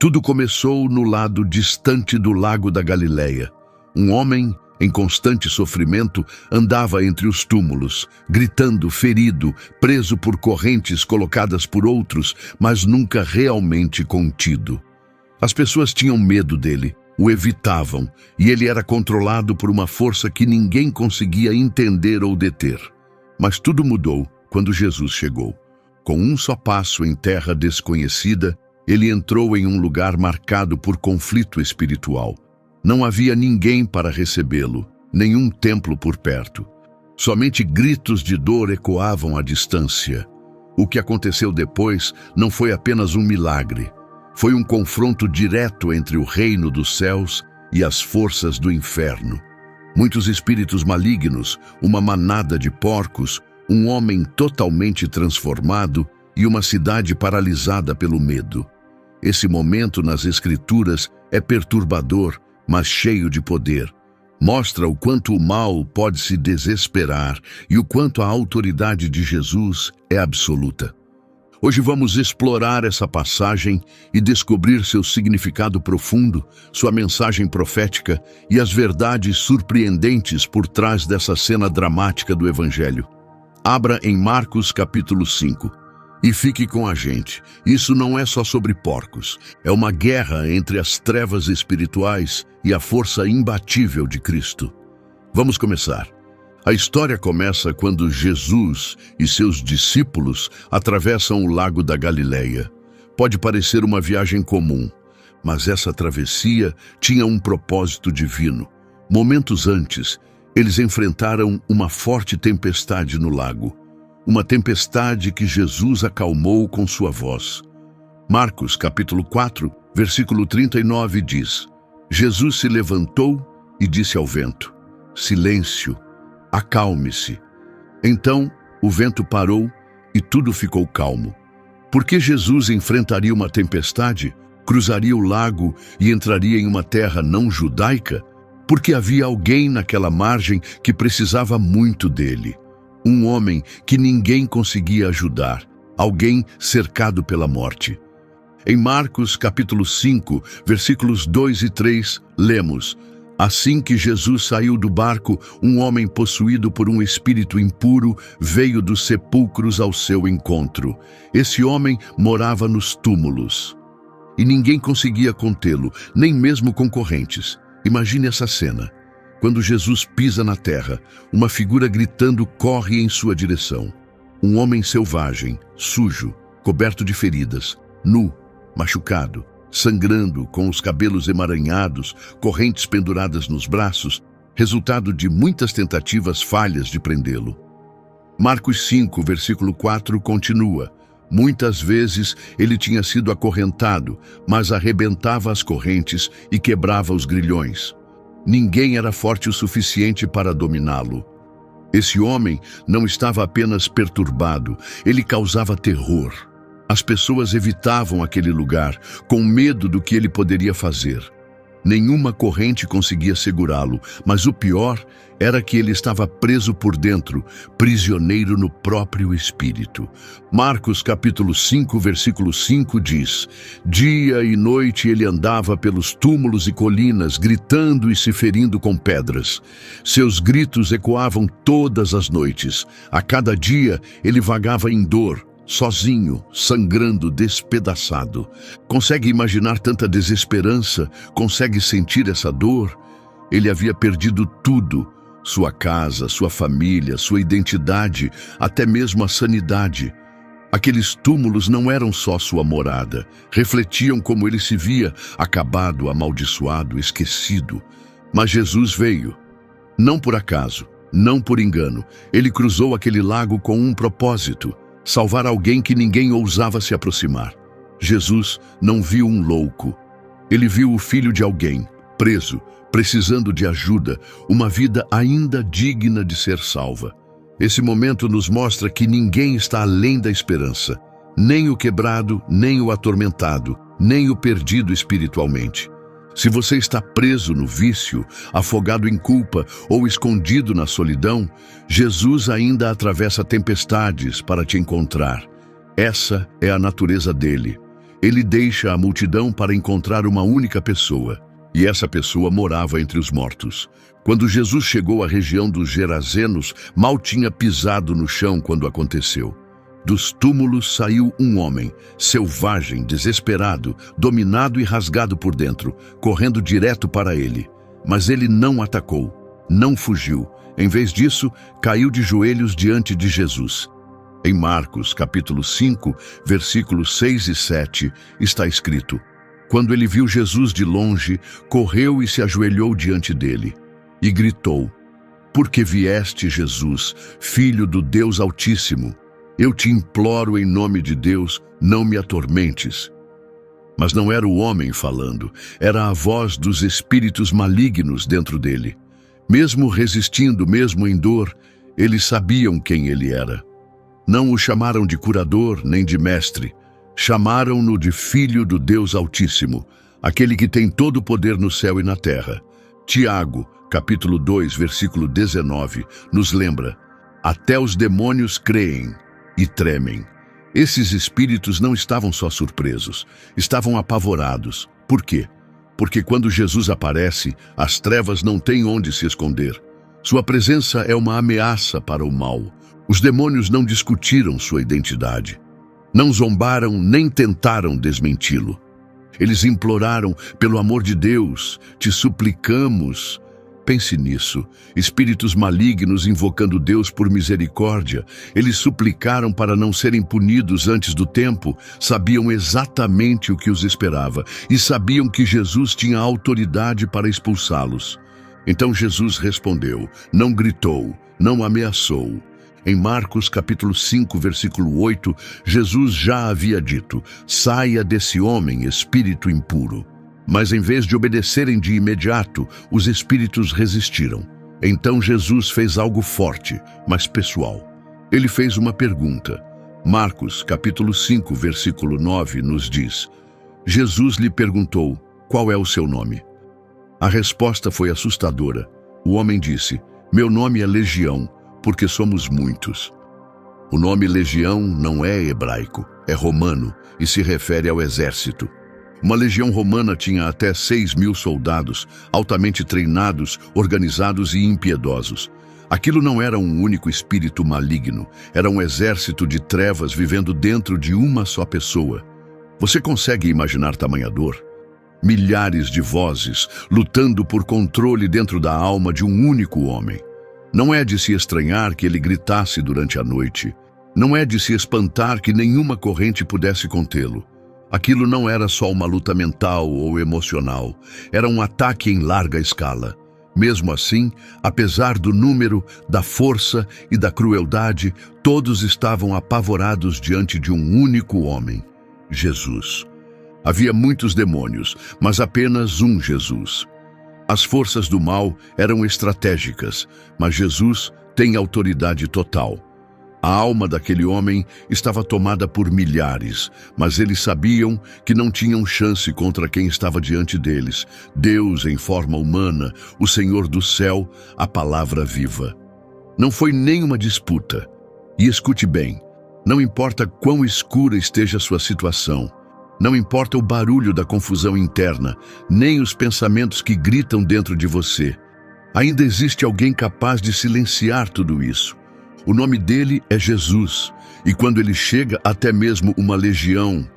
Tudo começou no lado distante do lago da Galileia. Um homem, em constante sofrimento, andava entre os túmulos, gritando, ferido, preso por correntes colocadas por outros, mas nunca realmente contido. As pessoas tinham medo dele, o evitavam, e ele era controlado por uma força que ninguém conseguia entender ou deter. Mas tudo mudou quando Jesus chegou. Com um só passo em terra desconhecida, ele entrou em um lugar marcado por conflito espiritual. Não havia ninguém para recebê-lo, nenhum templo por perto. Somente gritos de dor ecoavam à distância. O que aconteceu depois não foi apenas um milagre. Foi um confronto direto entre o reino dos céus e as forças do inferno. Muitos espíritos malignos, uma manada de porcos, um homem totalmente transformado e uma cidade paralisada pelo medo. Esse momento nas Escrituras é perturbador, mas cheio de poder. Mostra o quanto o mal pode se desesperar e o quanto a autoridade de Jesus é absoluta. Hoje vamos explorar essa passagem e descobrir seu significado profundo, sua mensagem profética e as verdades surpreendentes por trás dessa cena dramática do Evangelho. Abra em Marcos capítulo 5 e fique com a gente. Isso não é só sobre porcos, é uma guerra entre as trevas espirituais e a força imbatível de Cristo. Vamos começar. A história começa quando Jesus e seus discípulos atravessam o lago da Galileia. Pode parecer uma viagem comum, mas essa travessia tinha um propósito divino. Momentos antes, eles enfrentaram uma forte tempestade no lago. Uma tempestade que Jesus acalmou com sua voz. Marcos capítulo 4, versículo 39 diz: Jesus se levantou e disse ao vento: silêncio, acalme-se. Então o vento parou e tudo ficou calmo. Por que Jesus enfrentaria uma tempestade, cruzaria o lago e entraria em uma terra não judaica? Porque havia alguém naquela margem que precisava muito dele. Um homem que ninguém conseguia ajudar, alguém cercado pela morte. Em Marcos capítulo 5, versículos 2 e 3, lemos: assim que Jesus saiu do barco, um homem possuído por um espírito impuro veio dos sepulcros ao seu encontro. Esse homem morava nos túmulos. E ninguém conseguia contê-lo, nem mesmo concorrentes. Imagine essa cena. Quando Jesus pisa na terra, uma figura gritando corre em sua direção. Um homem selvagem, sujo, coberto de feridas, nu, machucado, sangrando, com os cabelos emaranhados, correntes penduradas nos braços, resultado de muitas tentativas falhas de prendê-lo. Marcos 5, versículo 4 continua: muitas vezes ele tinha sido acorrentado, mas arrebentava as correntes e quebrava os grilhões. Ninguém era forte o suficiente para dominá-lo. Esse homem não estava apenas perturbado, ele causava terror. As pessoas evitavam aquele lugar, com medo do que ele poderia fazer. Nenhuma corrente conseguia segurá-lo, mas o pior era que ele estava preso por dentro, prisioneiro no próprio espírito. Marcos capítulo 5, versículo 5 diz: dia e noite ele andava pelos túmulos e colinas, gritando e se ferindo com pedras. Seus gritos ecoavam todas as noites. A cada dia ele vagava em dor, sozinho, sangrando, despedaçado. Consegue imaginar tanta desesperança? Consegue sentir essa dor? Ele havia perdido tudo: sua casa, sua família, sua identidade, até mesmo a sanidade. Aqueles túmulos não eram só sua morada, refletiam como ele se via, acabado, amaldiçoado, esquecido. Mas Jesus veio, não por acaso, não por engano. Ele cruzou aquele lago com um propósito: salvar alguém que ninguém ousava se aproximar. Jesus não viu um louco. Ele viu o filho de alguém, preso, precisando de ajuda, uma vida ainda digna de ser salva. Esse momento nos mostra que ninguém está além da esperança. Nem o quebrado, nem o atormentado, nem o perdido espiritualmente. Se você está preso no vício, afogado em culpa ou escondido na solidão, Jesus ainda atravessa tempestades para te encontrar. Essa é a natureza dele. Ele deixa a multidão para encontrar uma única pessoa, e essa pessoa morava entre os mortos. Quando Jesus chegou à região dos Gerazenos, mal tinha pisado no chão quando aconteceu. Dos túmulos saiu um homem, selvagem, desesperado, dominado e rasgado por dentro, correndo direto para ele. Mas ele não atacou, não fugiu. Em vez disso, caiu de joelhos diante de Jesus. Em Marcos, capítulo 5, versículos 6 e 7, está escrito: quando ele viu Jesus de longe, correu e se ajoelhou diante dele, e gritou: por que vieste, Jesus, Filho do Deus Altíssimo? Eu te imploro em nome de Deus, não me atormentes. Mas não era o homem falando, era a voz dos espíritos malignos dentro dele. Mesmo resistindo, mesmo em dor, eles sabiam quem ele era. Não o chamaram de curador nem de mestre, chamaram-no de Filho do Deus Altíssimo, aquele que tem todo o poder no céu e na terra. Tiago, capítulo 2, versículo 19, nos lembra: até os demônios creem e tremem. Esses espíritos não estavam só surpresos, estavam apavorados. Por quê? Porque quando Jesus aparece, as trevas não têm onde se esconder. Sua presença é uma ameaça para o mal. Os demônios não discutiram sua identidade. Não zombaram nem tentaram desmenti-lo. Eles imploraram: pelo amor de Deus, te suplicamos. Pense nisso. Espíritos malignos invocando Deus por misericórdia. Eles suplicaram para não serem punidos antes do tempo. Sabiam exatamente o que os esperava e sabiam que Jesus tinha autoridade para expulsá-los. Então Jesus respondeu, não gritou, não ameaçou. Em Marcos capítulo 5, versículo 8, Jesus já havia dito: saia desse homem, espírito impuro. Mas em vez de obedecerem de imediato, os espíritos resistiram. Então Jesus fez algo forte, mas pessoal. Ele fez uma pergunta. Marcos capítulo 5, versículo 9 nos diz: Jesus lhe perguntou: qual é o seu nome? A resposta foi assustadora. O homem disse: meu nome é Legião, porque somos muitos. O nome Legião não é hebraico, é romano e se refere ao exército. Uma legião romana tinha até 6.000 soldados, altamente treinados, organizados e impiedosos. Aquilo não era um único espírito maligno, era um exército de trevas vivendo dentro de uma só pessoa. Você consegue imaginar tamanha dor? Milhares de vozes lutando por controle dentro da alma de um único homem. Não é de se estranhar que ele gritasse durante a noite. Não é de se espantar que nenhuma corrente pudesse contê-lo. Aquilo não era só uma luta mental ou emocional, era um ataque em larga escala. Mesmo assim, apesar do número, da força e da crueldade, todos estavam apavorados diante de um único homem, Jesus. Havia muitos demônios, mas apenas um Jesus. As forças do mal eram estratégicas, mas Jesus tem autoridade total. A alma daquele homem estava tomada por milhares, mas eles sabiam que não tinham chance contra quem estava diante deles. Deus em forma humana, o Senhor do céu, a palavra viva. Não foi nenhuma disputa. E escute bem, não importa quão escura esteja a sua situação, não importa o barulho da confusão interna, nem os pensamentos que gritam dentro de você, ainda existe alguém capaz de silenciar tudo isso. O nome dele é Jesus, e quando ele chega, até mesmo uma legião.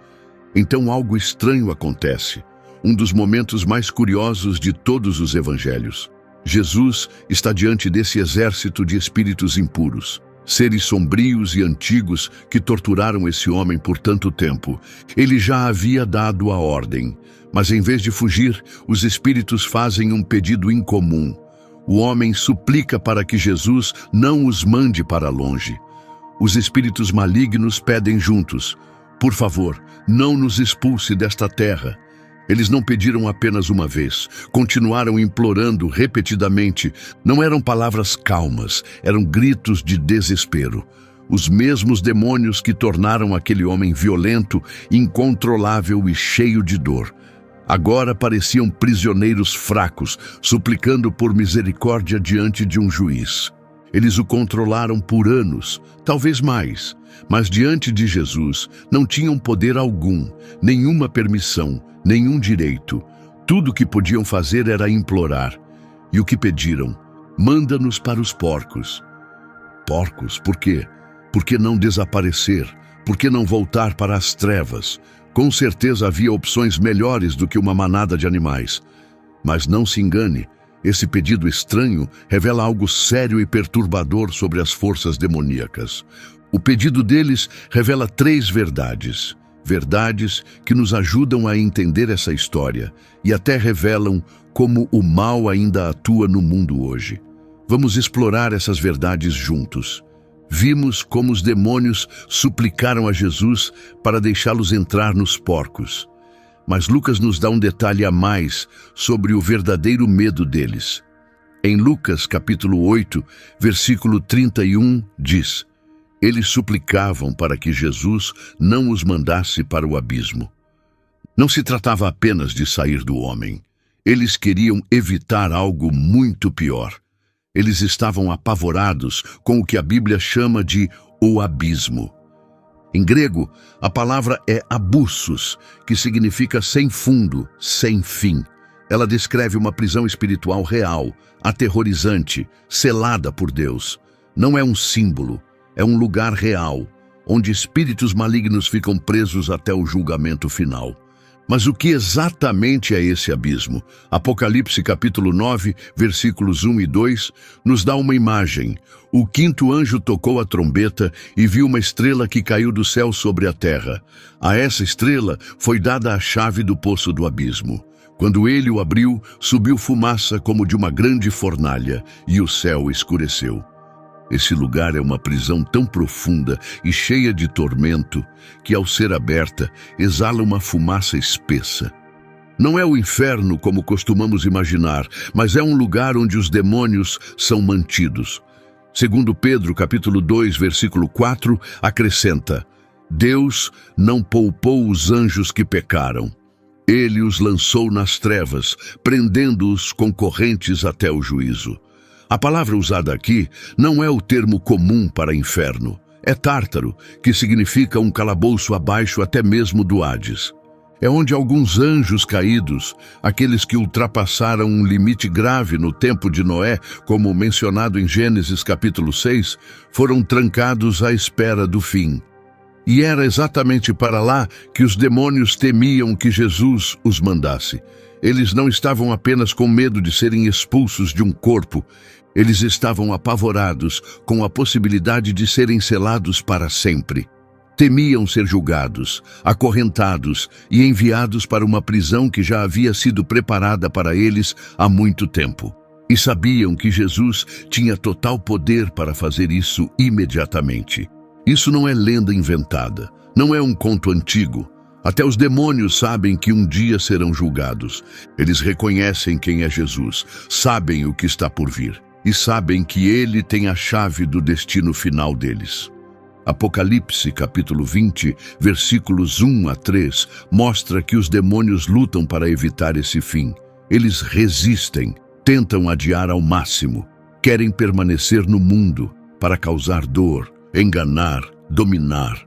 Então algo estranho acontece, um dos momentos mais curiosos de todos os evangelhos. Jesus está diante desse exército de espíritos impuros, seres sombrios e antigos que torturaram esse homem por tanto tempo. Ele já havia dado a ordem, mas em vez de fugir, os espíritos fazem um pedido incomum. O homem suplica para que Jesus não os mande para longe. Os espíritos malignos pedem juntos: por favor, não nos expulse desta terra. Eles não pediram apenas uma vez, continuaram implorando repetidamente. Não eram palavras calmas, eram gritos de desespero. Os mesmos demônios que tornaram aquele homem violento, incontrolável e cheio de dor. Agora pareciam prisioneiros fracos, suplicando por misericórdia diante de um juiz. Eles o controlaram por anos, talvez mais, mas diante de Jesus não tinham poder algum, nenhuma permissão, nenhum direito. Tudo o que podiam fazer era implorar. E o que pediram? Manda-nos para os porcos. Porcos, por quê? Por que não desaparecer? Por que não voltar para as trevas? Com certeza havia opções melhores do que uma manada de animais. Mas não se engane, esse pedido estranho revela algo sério e perturbador sobre as forças demoníacas. O pedido deles revela 3 verdades. Verdades que nos ajudam a entender essa história e até revelam como o mal ainda atua no mundo hoje. Vamos explorar essas verdades juntos. Vimos como os demônios suplicaram a Jesus para deixá-los entrar nos porcos. Mas Lucas nos dá um detalhe a mais sobre o verdadeiro medo deles. Em Lucas capítulo 8, versículo 31, diz: eles suplicavam para que Jesus não os mandasse para o abismo. Não se tratava apenas de sair do homem. Eles queriam evitar algo muito pior. Eles estavam apavorados com o que a Bíblia chama de o abismo. Em grego, a palavra é abussos, que significa sem fundo, sem fim. Ela descreve uma prisão espiritual real, aterrorizante, selada por Deus. Não é um símbolo, é um lugar real, onde espíritos malignos ficam presos até o julgamento final. Mas o que exatamente é esse abismo? Apocalipse capítulo 9, versículos 1 e 2, nos dá uma imagem. O 5º anjo tocou a trombeta e viu uma estrela que caiu do céu sobre a terra. A essa estrela foi dada a chave do poço do abismo. Quando ele o abriu, subiu fumaça como de uma grande fornalha, e o céu escureceu. Esse lugar é uma prisão tão profunda e cheia de tormento que, ao ser aberta, exala uma fumaça espessa. Não é o inferno como costumamos imaginar, mas é um lugar onde os demônios são mantidos. Segundo Pedro, capítulo 2, versículo 4, acrescenta: Deus não poupou os anjos que pecaram. Ele os lançou nas trevas, prendendo-os com correntes até o juízo. A palavra usada aqui não é o termo comum para inferno. É Tártaro, que significa um calabouço abaixo até mesmo do Hades. É onde alguns anjos caídos, aqueles que ultrapassaram um limite grave no tempo de Noé, como mencionado em Gênesis capítulo 6, foram trancados à espera do fim. E era exatamente para lá que os demônios temiam que Jesus os mandasse. Eles não estavam apenas com medo de serem expulsos de um corpo, eles estavam apavorados com a possibilidade de serem selados para sempre. Temiam ser julgados, acorrentados e enviados para uma prisão que já havia sido preparada para eles há muito tempo. E sabiam que Jesus tinha total poder para fazer isso imediatamente. Isso não é lenda inventada, não é um conto antigo. Até os demônios sabem que um dia serão julgados. Eles reconhecem quem é Jesus, sabem o que está por vir e sabem que ele tem a chave do destino final deles. Apocalipse, capítulo 20, versículos 1 a 3, mostra que os demônios lutam para evitar esse fim. Eles resistem, tentam adiar ao máximo, querem permanecer no mundo para causar dor, enganar, dominar.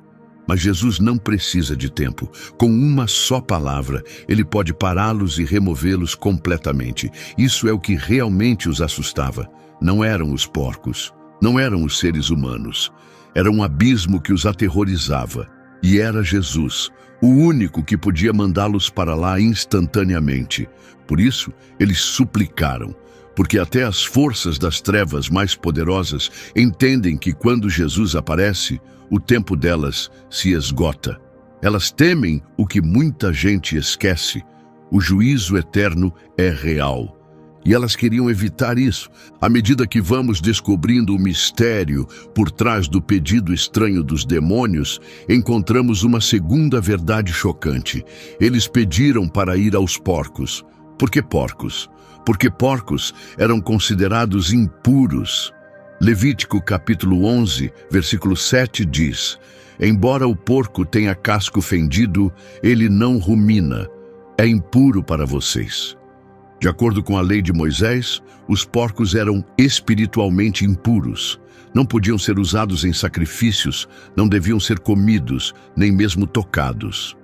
Mas Jesus não precisa de tempo. Com uma só palavra, ele pode pará-los e removê-los completamente. Isso é o que realmente os assustava. Não eram os porcos, não eram os seres humanos. Era um abismo que os aterrorizava. E era Jesus, o único que podia mandá-los para lá instantaneamente. Por isso, eles suplicaram, porque até as forças das trevas mais poderosas entendem que quando Jesus aparece, o tempo delas se esgota. Elas temem o que muita gente esquece. O juízo eterno é real. E elas queriam evitar isso. À medida que vamos descobrindo o mistério por trás do pedido estranho dos demônios, encontramos uma segunda verdade chocante. Eles pediram para ir aos porcos. Por que porcos? Porque porcos eram considerados impuros. Levítico capítulo 11, versículo 7 diz: Embora o porco tenha casco fendido, ele não rumina. É impuro para vocês. De acordo com a lei de Moisés, os porcos eram espiritualmente impuros. Não podiam ser usados em sacrifícios, não deviam ser comidos, nem mesmo tocados.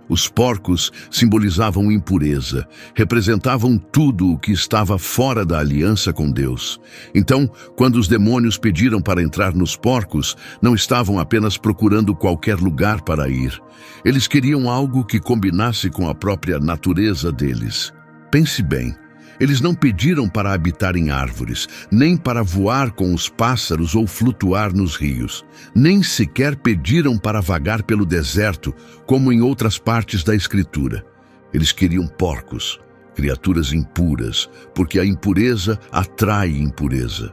Os porcos simbolizavam impureza, representavam tudo o que estava fora da aliança com Deus. Então, quando os demônios pediram para entrar nos porcos, não estavam apenas procurando qualquer lugar para ir. Eles queriam algo que combinasse com a própria natureza deles. Pense bem. Eles não pediram para habitar em árvores, nem para voar com os pássaros ou flutuar nos rios. Nem sequer pediram para vagar pelo deserto, como em outras partes da Escritura. Eles queriam porcos, criaturas impuras, porque a impureza atrai impureza.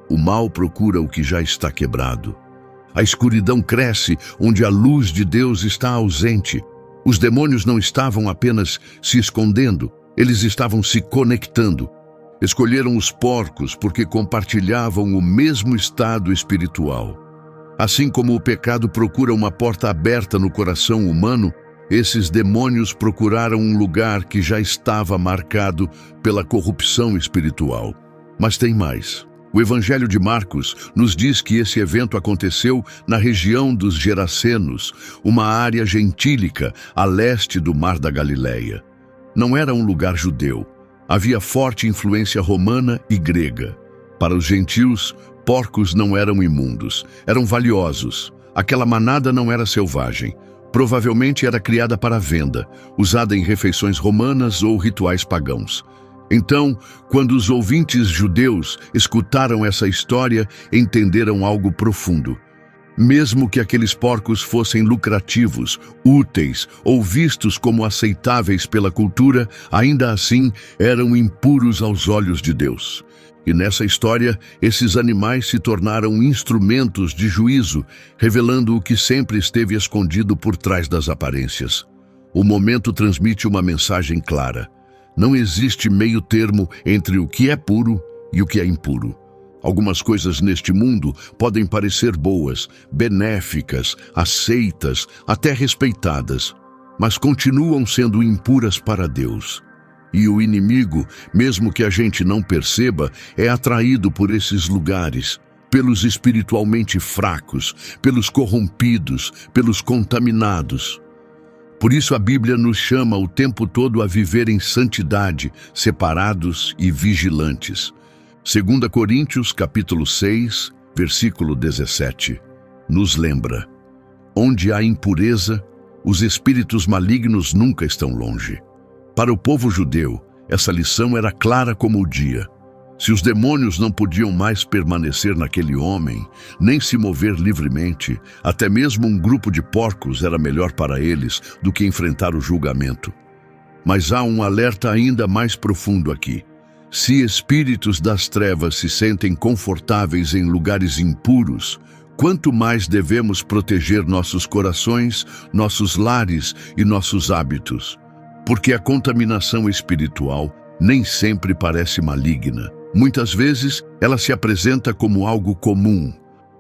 O mal procura o que já está quebrado. A escuridão cresce onde a luz de Deus está ausente. Os demônios não estavam apenas se escondendo, eles estavam se conectando. Escolheram os porcos porque compartilhavam o mesmo estado espiritual. Assim como o pecado procura uma porta aberta no coração humano, esses demônios procuraram um lugar que já estava marcado pela corrupção espiritual. Mas tem mais. O Evangelho de Marcos nos diz que esse evento aconteceu na região dos Gerasenos, uma área gentílica a leste do Mar da Galileia. Não era um lugar judeu. Havia forte influência romana e grega. Para os gentios, porcos não eram imundos, eram valiosos. Aquela manada não era selvagem. Provavelmente era criada para venda, usada em refeições romanas ou rituais pagãos. Então, quando os ouvintes judeus escutaram essa história, entenderam algo profundo. Mesmo que aqueles porcos fossem lucrativos, úteis ou vistos como aceitáveis pela cultura, ainda assim eram impuros aos olhos de Deus. E nessa história, esses animais se tornaram instrumentos de juízo, revelando o que sempre esteve escondido por trás das aparências. O momento transmite uma mensagem clara. Não existe meio termo entre o que é puro e o que é impuro. Algumas coisas neste mundo podem parecer boas, benéficas, aceitas, até respeitadas, mas continuam sendo impuras para Deus. E o inimigo, mesmo que a gente não perceba, é atraído por esses lugares, pelos espiritualmente fracos, pelos corrompidos, pelos contaminados. Por isso a Bíblia nos chama o tempo todo a viver em santidade, separados e vigilantes. 2 Coríntios, capítulo 6, versículo 17, nos lembra: onde há impureza, os espíritos malignos nunca estão longe. Para o povo judeu, essa lição era clara como o dia. Se os demônios não podiam mais permanecer naquele homem, nem se mover livremente, até mesmo um grupo de porcos era melhor para eles do que enfrentar o julgamento. Mas há um alerta ainda mais profundo aqui. Se espíritos das trevas se sentem confortáveis em lugares impuros, quanto mais devemos proteger nossos corações, nossos lares e nossos hábitos. Porque a contaminação espiritual nem sempre parece maligna. Muitas vezes ela se apresenta como algo comum,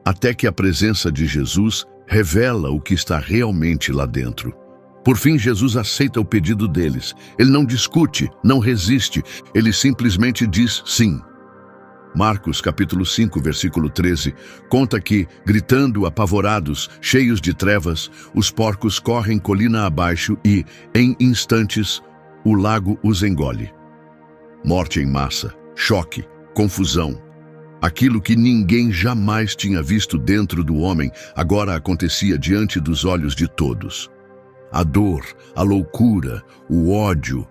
até que a presença de Jesus revela o que está realmente lá dentro. Por fim, Jesus aceita o pedido deles. Ele não discute, não resiste, ele simplesmente diz sim. Marcos, capítulo 5, versículo 13, conta que, gritando apavorados, cheios de trevas, os porcos correm colina abaixo e, em instantes, o lago os engole. Morte em massa, choque, confusão. Aquilo que ninguém jamais tinha visto dentro do homem agora acontecia diante dos olhos de todos. A dor, a loucura, o ódio,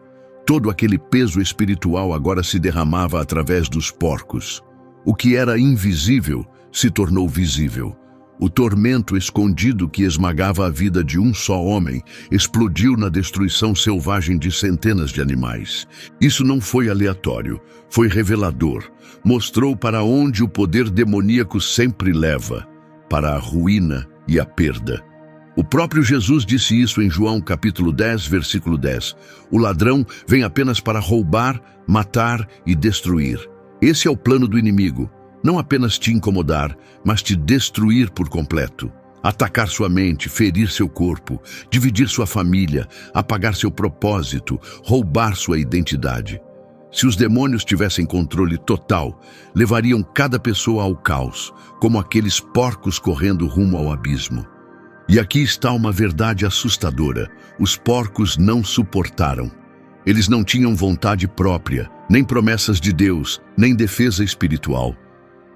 todo aquele peso espiritual agora se derramava através dos porcos. O que era invisível se tornou visível. O tormento escondido que esmagava a vida de um só homem explodiu na destruição selvagem de centenas de animais. Isso não foi aleatório, foi revelador. Mostrou para onde o poder demoníaco sempre leva, para a ruína e a perda. O próprio Jesus disse isso em João capítulo 10, versículo 10. O ladrão vem apenas para roubar, matar e destruir. Esse é o plano do inimigo. Não apenas te incomodar, mas te destruir por completo. Atacar sua mente, ferir seu corpo, dividir sua família, apagar seu propósito, roubar sua identidade. Se os demônios tivessem controle total, levariam cada pessoa ao caos, como aqueles porcos correndo rumo ao abismo. E aqui está uma verdade assustadora: os porcos não suportaram. Eles não tinham vontade própria, nem promessas de Deus, nem defesa espiritual.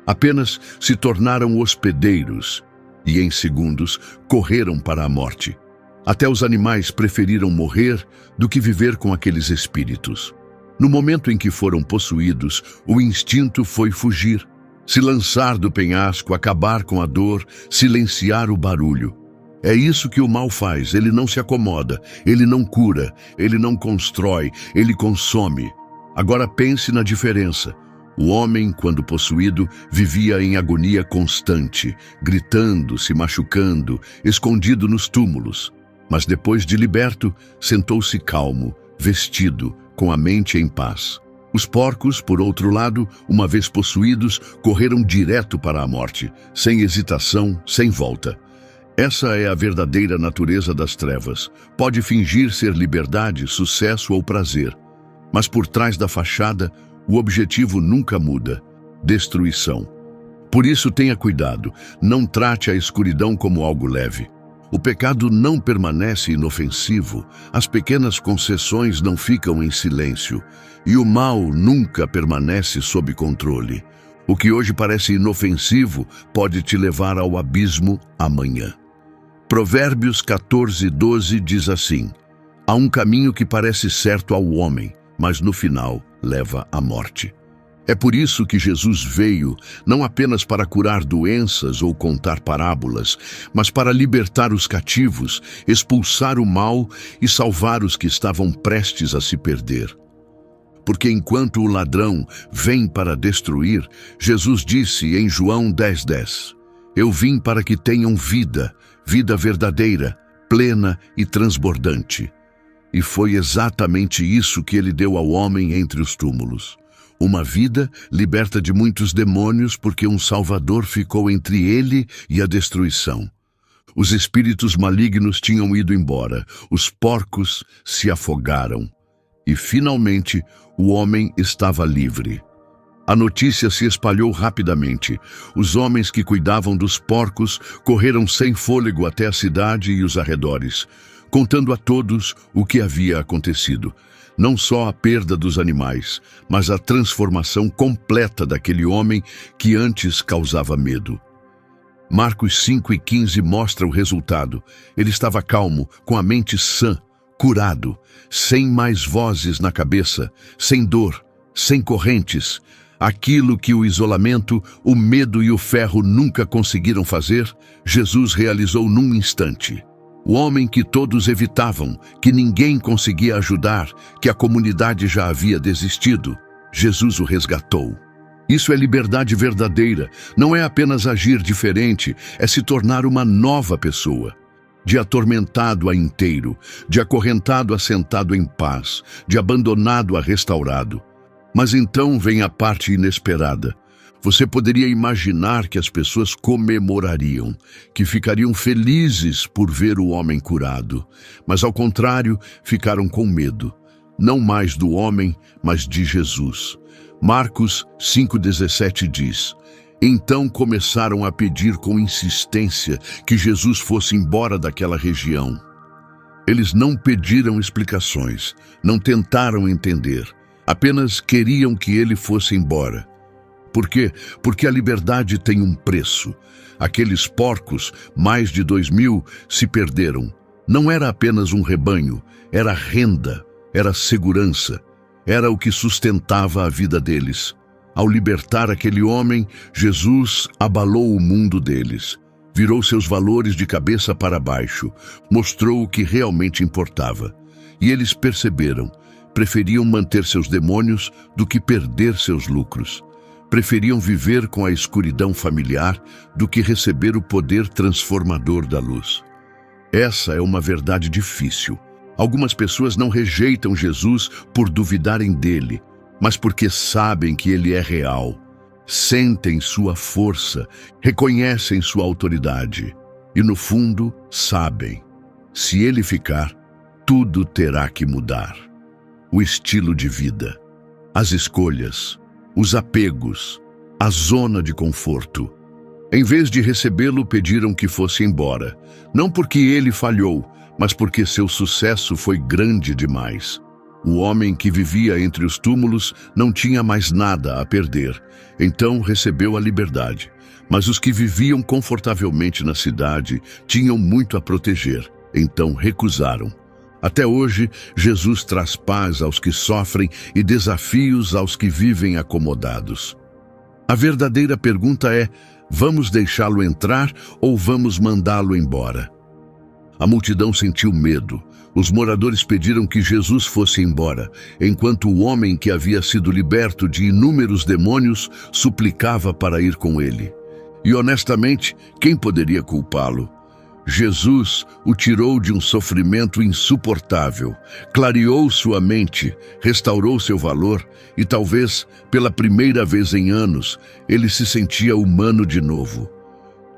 Apenas se tornaram hospedeiros e, em segundos, correram para a morte. Até os animais preferiram morrer do que viver com aqueles espíritos. No momento em que foram possuídos, o instinto foi fugir, se lançar do penhasco, acabar com a dor, silenciar o barulho. É isso que o mal faz: ele não se acomoda, ele não cura, ele não constrói, ele consome. Agora pense na diferença. O homem, quando possuído, vivia em agonia constante, gritando, se machucando, escondido nos túmulos. Mas depois de liberto, sentou-se calmo, vestido, com a mente em paz. Os porcos, por outro lado, uma vez possuídos, correram direto para a morte, sem hesitação, sem volta. Essa é a verdadeira natureza das trevas. Pode fingir ser liberdade, sucesso ou prazer. Mas por trás da fachada, o objetivo nunca muda: destruição. Por isso tenha cuidado, não trate a escuridão como algo leve. O pecado não permanece inofensivo, as pequenas concessões não ficam em silêncio, e o mal nunca permanece sob controle. O que hoje parece inofensivo pode te levar ao abismo amanhã. Provérbios 14:12 diz assim: há um caminho que parece certo ao homem, mas no final leva à morte. É por isso que Jesus veio, não apenas para curar doenças ou contar parábolas, mas para libertar os cativos, expulsar o mal e salvar os que estavam prestes a se perder. Porque enquanto o ladrão vem para destruir, Jesus disse em João 10:10, eu vim para que tenham vida, vida verdadeira, plena e transbordante. E foi exatamente isso que ele deu ao homem entre os túmulos. Uma vida liberta de muitos demônios porque um Salvador ficou entre ele e a destruição. Os espíritos malignos tinham ido embora, os porcos se afogaram. E, finalmente, o homem estava livre. A notícia se espalhou rapidamente. Os homens que cuidavam dos porcos correram sem fôlego até a cidade e os arredores, contando a todos o que havia acontecido. Não só a perda dos animais, mas a transformação completa daquele homem que antes causava medo. Marcos 5:15 mostra o resultado. Ele estava calmo, com a mente sã, curado, sem mais vozes na cabeça, sem dor, sem correntes. Aquilo que o isolamento, o medo e o ferro nunca conseguiram fazer, Jesus realizou num instante. O homem que todos evitavam, que ninguém conseguia ajudar, que a comunidade já havia desistido, Jesus o resgatou. Isso é liberdade verdadeira. Não é apenas agir diferente, é se tornar uma nova pessoa. De atormentado a inteiro, de acorrentado a sentado em paz, de abandonado a restaurado. Mas então vem a parte inesperada. Você poderia imaginar que as pessoas comemorariam, que ficariam felizes por ver o homem curado. Mas, ao contrário, ficaram com medo. Não mais do homem, mas de Jesus. Marcos 5:17 diz: então começaram a pedir com insistência que Jesus fosse embora daquela região. Eles não pediram explicações, não tentaram entender. Apenas queriam que ele fosse embora. Por quê? Porque a liberdade tem um preço. Aqueles porcos, mais de 2.000, se perderam. Não era apenas um rebanho, era renda, era segurança, era o que sustentava a vida deles. Ao libertar aquele homem, Jesus abalou o mundo deles, virou seus valores de cabeça para baixo, mostrou o que realmente importava. E eles perceberam, preferiam manter seus demônios do que perder seus lucros. Preferiam viver com a escuridão familiar do que receber o poder transformador da luz. Essa é uma verdade difícil. Algumas pessoas não rejeitam Jesus por duvidarem dele, mas porque sabem que ele é real. Sentem sua força, reconhecem sua autoridade e, no fundo, sabem: se ele ficar, tudo terá que mudar. O estilo de vida. as escolhas, os apegos, a zona de conforto. Em vez de recebê-lo, pediram que fosse embora, não porque ele falhou, mas porque seu sucesso foi grande demais. O homem que vivia entre os túmulos não tinha mais nada a perder, então recebeu a liberdade. Mas os que viviam confortavelmente na cidade tinham muito a proteger, então recusaram. Até hoje, Jesus traz paz aos que sofrem e desafios aos que vivem acomodados. A verdadeira pergunta é: vamos deixá-lo entrar ou vamos mandá-lo embora? A multidão sentiu medo. Os moradores pediram que Jesus fosse embora, enquanto o homem que havia sido liberto de inúmeros demônios suplicava para ir com ele. E honestamente, quem poderia culpá-lo? Jesus o tirou de um sofrimento insuportável, clareou sua mente, restaurou seu valor e talvez, pela primeira vez em anos, ele se sentia humano de novo.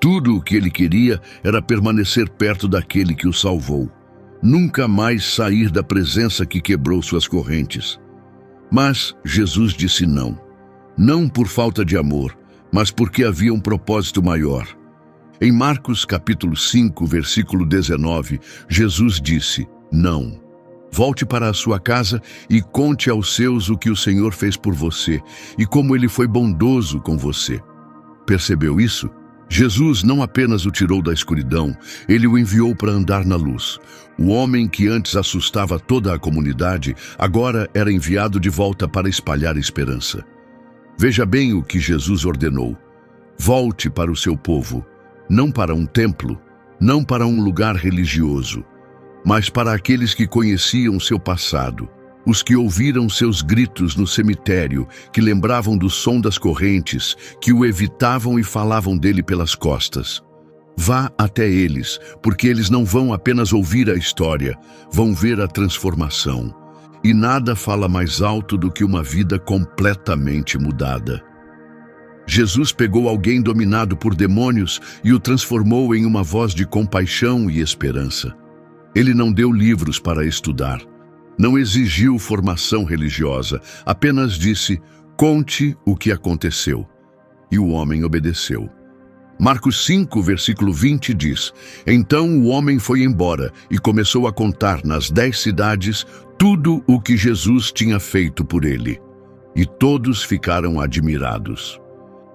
Tudo o que ele queria era permanecer perto daquele que o salvou. Nunca mais sair da presença que quebrou suas correntes. Mas Jesus disse não. Não por falta de amor, mas porque havia um propósito maior. Em Marcos capítulo 5, versículo 19, Jesus disse: não. Volte para a sua casa e conte aos seus o que o Senhor fez por você e como ele foi bondoso com você. Percebeu isso? Jesus não apenas o tirou da escuridão, ele o enviou para andar na luz. O homem que antes assustava toda a comunidade, agora era enviado de volta para espalhar esperança. Veja bem o que Jesus ordenou. Volte para o seu povo, não para um templo, não para um lugar religioso, mas para aqueles que conheciam seu passado, os que ouviram seus gritos no cemitério, que lembravam do som das correntes, que o evitavam e falavam dele pelas costas. Vá até eles, porque eles não vão apenas ouvir a história, vão ver a transformação. E nada fala mais alto do que uma vida completamente mudada. Jesus pegou alguém dominado por demônios e o transformou em uma voz de compaixão e esperança. Ele não deu livros para estudar. Não exigiu formação religiosa, apenas disse: conte o que aconteceu. E o homem obedeceu. Marcos 5, versículo 20 diz: então o homem foi embora e começou a contar nas 10 cidades tudo o que Jesus tinha feito por ele. E todos ficaram admirados.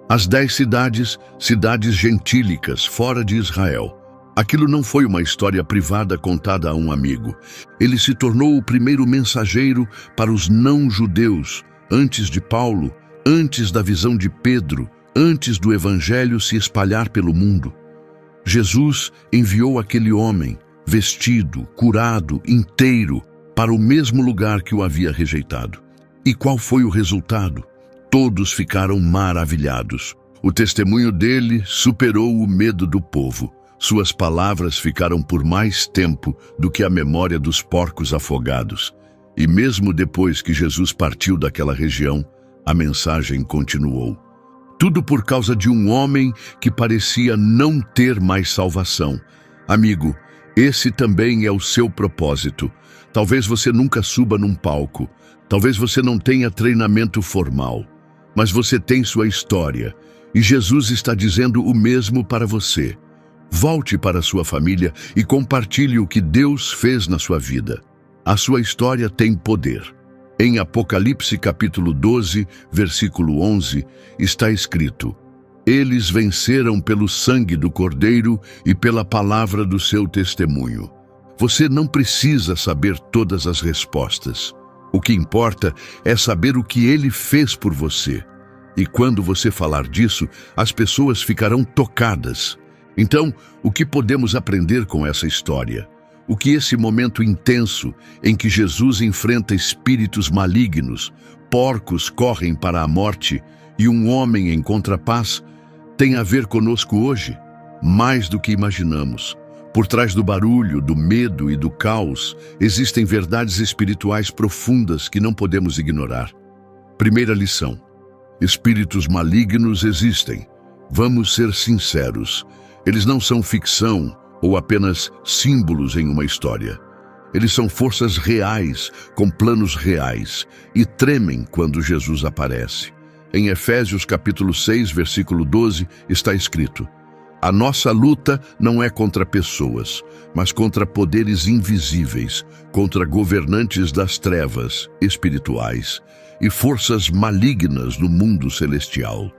As 10 cidades, cidades gentílicas fora de Israel. Aquilo não foi uma história privada contada a um amigo. Ele se tornou o primeiro mensageiro para os não-judeus, antes de Paulo, antes da visão de Pedro, antes do evangelho se espalhar pelo mundo. Jesus enviou aquele homem, vestido, curado, inteiro, para o mesmo lugar que o havia rejeitado. E qual foi o resultado? Todos ficaram maravilhados. O testemunho dele superou o medo do povo. Suas palavras ficaram por mais tempo do que a memória dos porcos afogados. E mesmo depois que Jesus partiu daquela região, a mensagem continuou. Tudo por causa de um homem que parecia não ter mais salvação. Amigo, esse também é o seu propósito. Talvez você nunca suba num palco. Talvez você não tenha treinamento formal. Mas você tem sua história. E Jesus está dizendo o mesmo para você. Volte para sua família e compartilhe o que Deus fez na sua vida. A sua história tem poder. Em Apocalipse capítulo 12, versículo 11, está escrito: eles venceram pelo sangue do Cordeiro e pela palavra do seu testemunho. Você não precisa saber todas as respostas. O que importa é saber o que ele fez por você. E quando você falar disso, as pessoas ficarão tocadas. Então, o que podemos aprender com essa história? O que esse momento intenso em que Jesus enfrenta espíritos malignos, porcos correm para a morte e um homem encontra paz, tem a ver conosco hoje? Mais do que imaginamos. Por trás do barulho, do medo e do caos, existem verdades espirituais profundas que não podemos ignorar. Primeira lição: espíritos malignos existem. Vamos ser sinceros. Eles não são ficção ou apenas símbolos em uma história. Eles são forças reais, com planos reais, e tremem quando Jesus aparece. Em Efésios capítulo 6, versículo 12, está escrito: a nossa luta não é contra pessoas, mas contra poderes invisíveis, contra governantes das trevas espirituais e forças malignas no mundo celestial.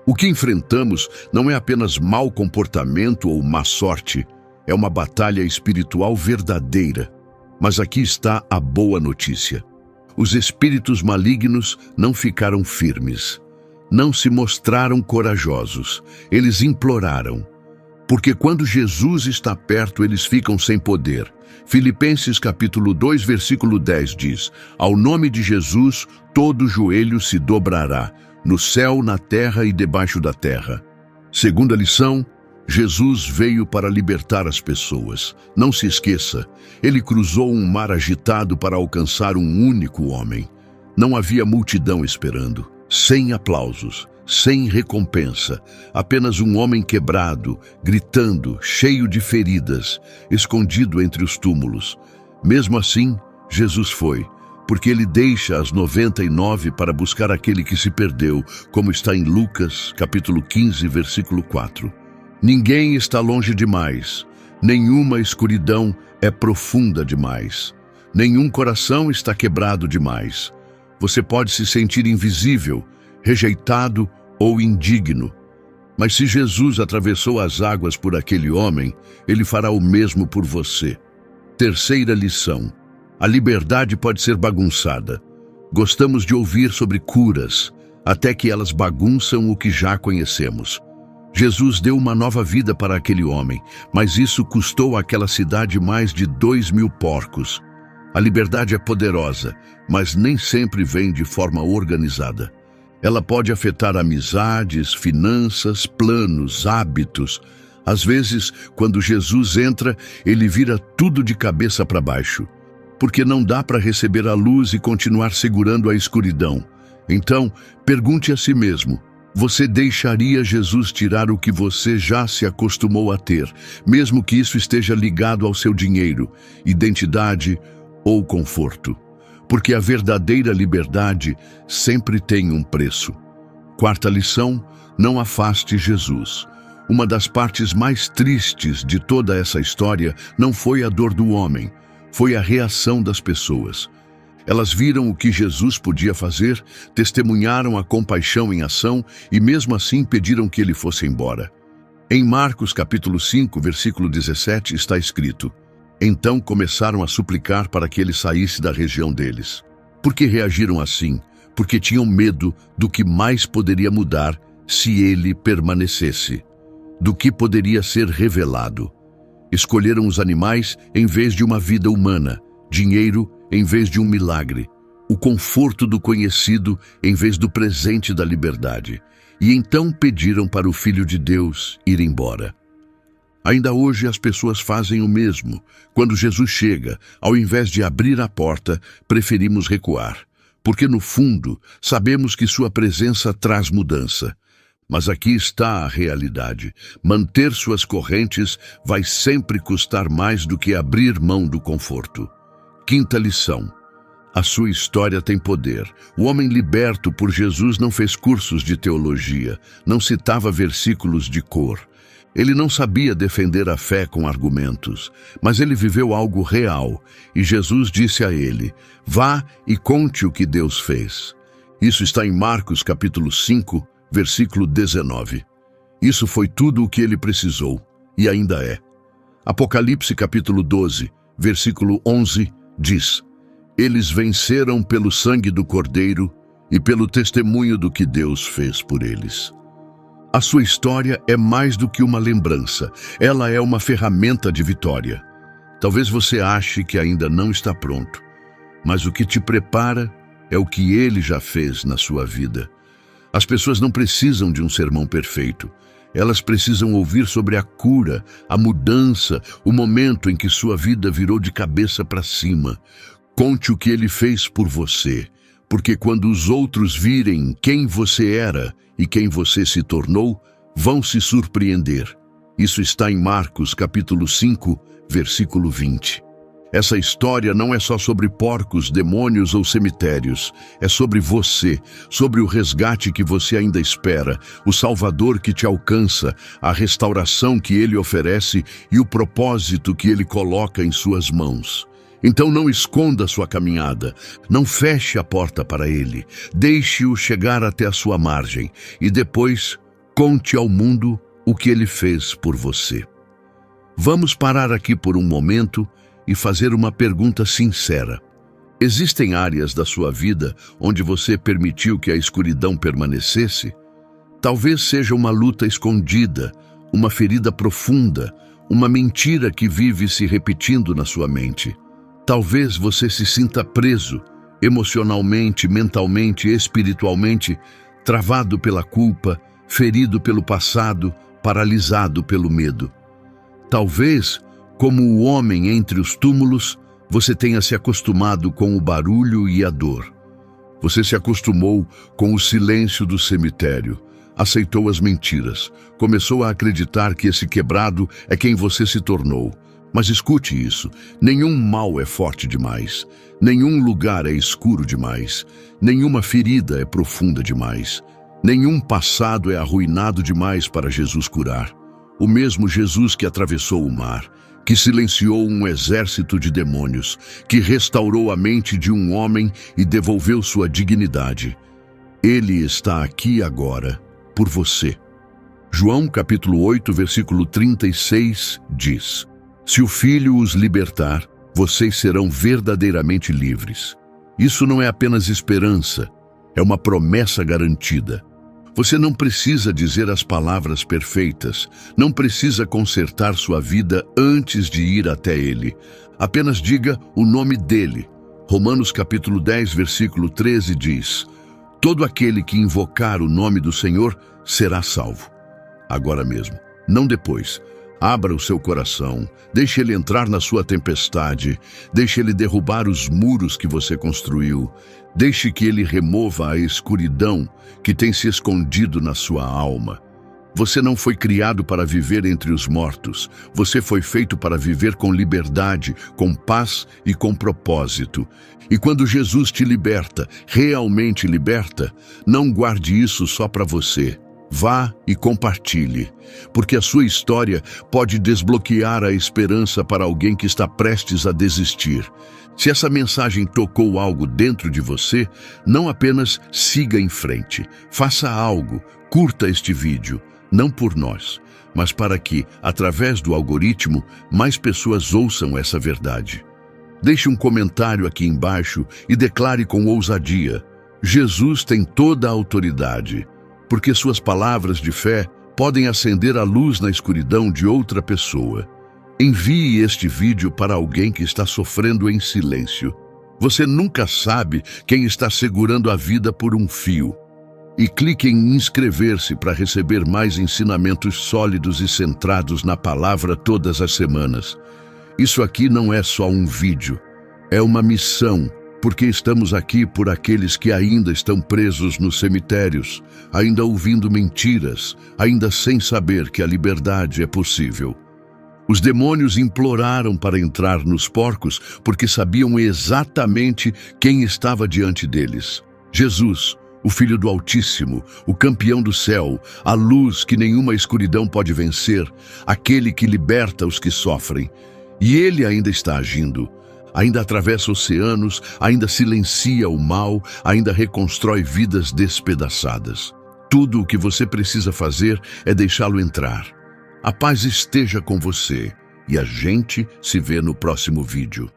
O que enfrentamos não é apenas mau comportamento ou má sorte, é uma batalha espiritual verdadeira. Mas aqui está a boa notícia. Os espíritos malignos não ficaram firmes, não se mostraram corajosos, eles imploraram. Porque quando Jesus está perto, eles ficam sem poder. Filipenses capítulo 2, versículo 10 diz: ao nome de Jesus, todo joelho se dobrará, no céu, na terra e debaixo da terra. Segunda lição: Jesus veio para libertar as pessoas. Não se esqueça, ele cruzou um mar agitado para alcançar um único homem. Não havia multidão esperando, sem aplausos, sem recompensa, apenas um homem quebrado, gritando, cheio de feridas, escondido entre os túmulos. Mesmo assim, Jesus foi, porque ele deixa as 99 para buscar aquele que se perdeu, como está em Lucas, capítulo 15, versículo 4. Ninguém está longe demais, nenhuma escuridão é profunda demais, nenhum coração está quebrado demais. Você pode se sentir invisível, rejeitado ou indigno, mas se Jesus atravessou as águas por aquele homem, ele fará o mesmo por você. Terceira lição: a liberdade pode ser bagunçada. Gostamos de ouvir sobre curas, até que elas bagunçam o que já conhecemos. Jesus deu uma nova vida para aquele homem, mas isso custou àquela cidade mais de 2.000 porcos. A liberdade é poderosa, mas nem sempre vem de forma organizada. Ela pode afetar amizades, finanças, planos, hábitos. Às vezes, quando Jesus entra, ele vira tudo de cabeça para baixo, porque não dá para receber a luz e continuar segurando a escuridão. Então, pergunte a si mesmo: você deixaria Jesus tirar o que você já se acostumou a ter, mesmo que isso esteja ligado ao seu dinheiro, identidade ou conforto? Porque a verdadeira liberdade sempre tem um preço. Quarta lição: não afaste Jesus. Uma das partes mais tristes de toda essa história não foi a dor do homem, foi a reação das pessoas. Elas viram o que Jesus podia fazer, testemunharam a compaixão em ação e mesmo assim pediram que ele fosse embora. Em Marcos capítulo 5, versículo 17 está escrito: então começaram a suplicar para que ele saísse da região deles. Por que reagiram assim? Porque tinham medo do que mais poderia mudar se ele permanecesse, do que poderia ser revelado. Escolheram os animais em vez de uma vida humana, dinheiro em vez de um milagre, o conforto do conhecido em vez do presente da liberdade. E então pediram para o Filho de Deus ir embora. Ainda hoje as pessoas fazem o mesmo. Quando Jesus chega, ao invés de abrir a porta, preferimos recuar, porque no fundo sabemos que sua presença traz mudança. Mas aqui está a realidade: manter suas correntes vai sempre custar mais do que abrir mão do conforto. Quinta lição: a sua história tem poder. O homem liberto por Jesus não fez cursos de teologia, não citava versículos de cor. Ele não sabia defender a fé com argumentos, mas ele viveu algo real, e Jesus disse a ele: vá e conte o que Deus fez. Isso está em Marcos capítulo 5, versículo 19. Isso foi tudo o que ele precisou, e ainda é. Apocalipse capítulo 12, versículo 11, diz: eles venceram pelo sangue do Cordeiro e pelo testemunho do que Deus fez por eles. A sua história é mais do que uma lembrança, ela é uma ferramenta de vitória. Talvez você ache que ainda não está pronto, mas o que te prepara é o que ele já fez na sua vida. As pessoas não precisam de um sermão perfeito. Elas precisam ouvir sobre a cura, a mudança, o momento em que sua vida virou de cabeça para cima. Conte o que ele fez por você, porque quando os outros virem quem você era e quem você se tornou, vão se surpreender. Isso está em Marcos capítulo 5, versículo 20. Essa história não é só sobre porcos, demônios ou cemitérios. É sobre você, sobre o resgate que você ainda espera, o Salvador que te alcança, a restauração que Ele oferece e o propósito que Ele coloca em suas mãos. Então não esconda sua caminhada, não feche a porta para Ele. Deixe-o chegar até a sua margem e depois conte ao mundo o que Ele fez por você. Vamos parar aqui por um momento e fazer uma pergunta sincera. Existem áreas da sua vida onde você permitiu que a escuridão permanecesse? Talvez seja uma luta escondida, uma ferida profunda, uma mentira que vive se repetindo na sua mente. Talvez você se sinta preso, emocionalmente, mentalmente, espiritualmente, travado pela culpa, ferido pelo passado, paralisado pelo medo. Talvez, como o homem entre os túmulos, você tenha se acostumado com o barulho e a dor. Você se acostumou com o silêncio do cemitério, aceitou as mentiras, começou a acreditar que esse quebrado é quem você se tornou. Mas escute isso, nenhum mal é forte demais, nenhum lugar é escuro demais, nenhuma ferida é profunda demais, nenhum passado é arruinado demais para Jesus curar. O mesmo Jesus que atravessou o mar, que silenciou um exército de demônios, que restaurou a mente de um homem e devolveu sua dignidade. Ele está aqui agora, por você. João capítulo 8, versículo 36 diz: Se o Filho os libertar, vocês serão verdadeiramente livres. Isso não é apenas esperança, é uma promessa garantida. Você não precisa dizer as palavras perfeitas, não precisa consertar sua vida antes de ir até Ele. Apenas diga o nome dEle. Romanos capítulo 10, versículo 13 diz: Todo aquele que invocar o nome do Senhor será salvo. Agora mesmo, não depois. Abra o seu coração, deixe Ele entrar na sua tempestade, deixe Ele derrubar os muros que você construiu, deixe que Ele remova a escuridão que tem se escondido na sua alma. Você não foi criado para viver entre os mortos, você foi feito para viver com liberdade, com paz e com propósito. E quando Jesus te liberta, realmente liberta, não guarde isso só para você. Vá e compartilhe, porque a sua história pode desbloquear a esperança para alguém que está prestes a desistir. Se essa mensagem tocou algo dentro de você, não apenas siga em frente, faça algo, curta este vídeo, não por nós, mas para que, através do algoritmo, mais pessoas ouçam essa verdade. Deixe um comentário aqui embaixo e declare com ousadia: Jesus tem toda a autoridade. Porque suas palavras de fé podem acender a luz na escuridão de outra pessoa. Envie este vídeo para alguém que está sofrendo em silêncio. Você nunca sabe quem está segurando a vida por um fio. E clique em inscrever-se para receber mais ensinamentos sólidos e centrados na palavra todas as semanas. Isso aqui não é só um vídeo, é uma missão. Porque estamos aqui por aqueles que ainda estão presos nos cemitérios, ainda ouvindo mentiras, ainda sem saber que a liberdade é possível. Os demônios imploraram para entrar nos porcos porque sabiam exatamente quem estava diante deles. Jesus, o Filho do Altíssimo, o campeão do céu, a luz que nenhuma escuridão pode vencer, aquele que liberta os que sofrem. E Ele ainda está agindo. Ainda atravessa oceanos, ainda silencia o mal, ainda reconstrói vidas despedaçadas. Tudo o que você precisa fazer é deixá-lo entrar. A paz esteja com você e a gente se vê no próximo vídeo.